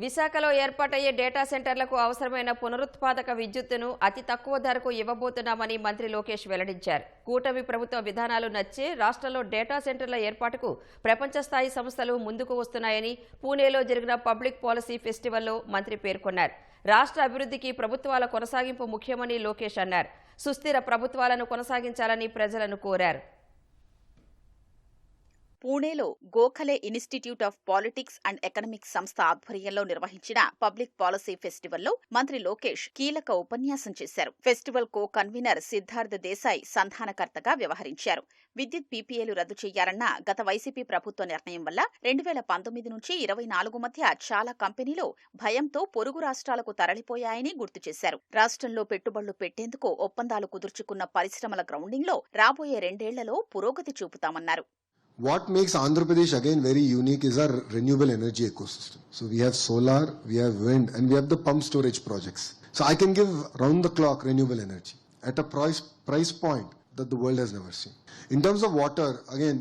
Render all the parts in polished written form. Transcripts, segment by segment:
విశాఖలో ఏర్పాటయ్యే డేటా సెంటర్లకు అవసరమైన పునరుత్పాదక విద్యుత్తును అతి తక్కువ ధరకు ఇవ్వబోతున్నామని మంత్రి లోకేష్ వెల్లడించారు. కూటమి ప్రభుత్వ విధానాలు నచ్చే రాష్ట్రంలో డేటా సెంటర్ల ఏర్పాటుకు ప్రపంచ స్థాయి సంస్థలు ముందుకు వస్తున్నాయని పూణేలో జరిగిన పబ్లిక్ పాలసీ ఫెస్టివల్లో మంత్రి పేర్కొన్నారు. రాష్ట్ర అభివృద్ధికి ప్రభుత్వాల కొనసాగింపు ముఖ్యమని లోకేష్ అన్నారు. సుస్థిర ప్రభుత్వాలను కొనసాగించాలని ప్రజలను కోరారు. పూణేలో Gokhale institute of politics and economics సంస్థ ఆధ్వర్యంలో నిర్వహించిన పబ్లిక్ పాలసీ ఫెస్టివల్లో మంత్రి లోకేష్ కీలక ఉపన్యాసం చేశారు. Festival co convener Siddharth Desai సంధానకర్తగా వ్యవహరించారు. విద్యుత్ పీపీఏలు రద్దు చేయాలన్న గత వైసీపీ ప్రభుత్వ నిర్ణయం వల్ల 2019 నుంచి 24 మధ్య చాలా కంపెనీలు భయంతో పొరుగు రాష్ట్రాలకు తరలిపోయాయని గుర్తు చేశారు. రాష్ట్రంలో పెట్టుబడులు పెట్టేందుకు ఒప్పందాలు కుదుర్చుకున్న పరిశ్రమల గ్రౌండింగ్లో రాబోయే 2 ఏళ్లలో పురోగతి చూపుతామన్నారు. What makes Andhra Pradesh again very unique is our renewable energy ecosystem. So we have solar, we have wind, and we have the pump storage projects. So I can give round the clock renewable energy at a price point that the world has never seen. In terms of water, again,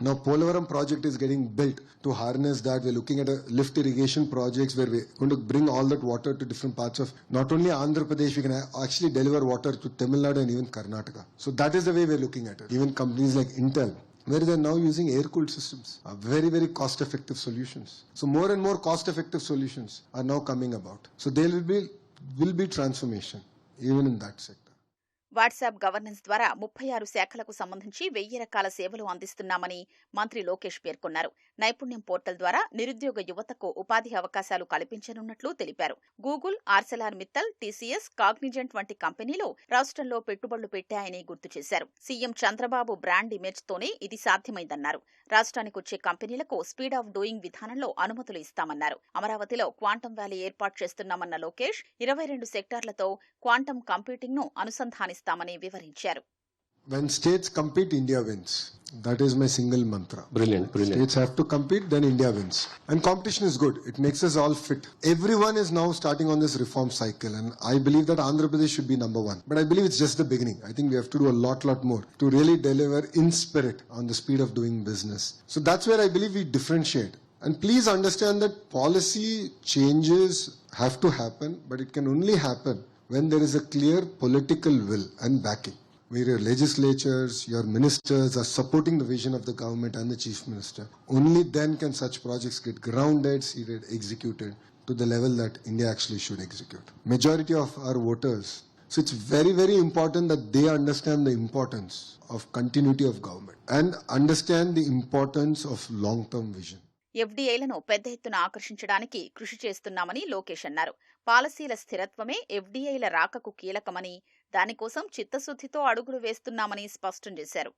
now Polavaram project is getting built to harness that. We're looking at a lift irrigation projects where we're going to bring all that water to different parts of not only Andhra Pradesh, we can actually deliver water to Tamil Nadu and even Karnataka. So that is the way we're looking at it. Even companies like Intel, where they're now using air-cooled systems, are very, very cost-effective solutions. So more and more cost-effective solutions are now coming about. So there will be transformation even in that sector. WhatsApp governance ద్వారా 36 శాఖలకు సంబంధించి 1000 రకాల సేవలు అందిస్తున్నామని మంత్రి లోకేష్ పేర్కొన్నారు. నైపుణ్యం portal ద్వారా నిరుద్యోగ యువతకు ఉపాధి అవకాశాలు కల్పించనున్నట్లు తెలిపారు. Google, Arcelor Mittal, TCS, Cognizant వంటి కంపెనీలు రాష్ట్రంలో పెట్టుబడులు పెట్టాయని గుర్తు చేశారు. సీఎం చంద్రబాబు బ్రాండ్ ఇమేజ్తోనే ఇది సాధ్యమైందన్నారు. రాష్ట్రానికి వచ్చే కంపెనీలకు స్పీడ్ ఆఫ్ డూయింగ్ విధానంలో అనుమతులు ఇస్తామన్నారు. అమరావతిలో క్వాంటమ్ వ్యాలీ ఏర్పాటు చేస్తున్నామన్న లోకేష్ 22 సెక్టార్లతో క్వాంటమ్ కంప్యూటింగ్ ను అనుసంధానిస్తామని వివరించారు. When states compete, India wins. That is my single mantra. Brilliant. States have to compete, then India wins. And competition is good. It makes us all fit. Everyone is now starting on this reform cycle, and I believe that Andhra Pradesh should be number one. But I believe it's just the beginning. I think we have to do a lot more to really deliver in spirit on the speed of doing business. So that's where I believe we differentiate. And please understand that policy changes have to happen, but it can only happen when there is a clear political will and backing, where your legislatures, your ministers are supporting the vision of the government and the chief minister. Only then can such projects get grounded, seated, executed to the level that India actually should execute. Majority of our voters. So it's very, very important that they understand the importance of continuity of government and understand the importance of long-term vision. ఎఫ్డీఐలను పెద్ద ఎత్తున ఆకర్షించడానికి కృషి చేస్తున్నామని లోకేష్ అన్నారు. పాలసీల స్థిరత్వమే ఎఫ్డీఐల రాకకు కీలకమని, దానికోసం చిత్తశుద్ధితో అడుగులు వేస్తున్నామని స్పష్టం చేశారు.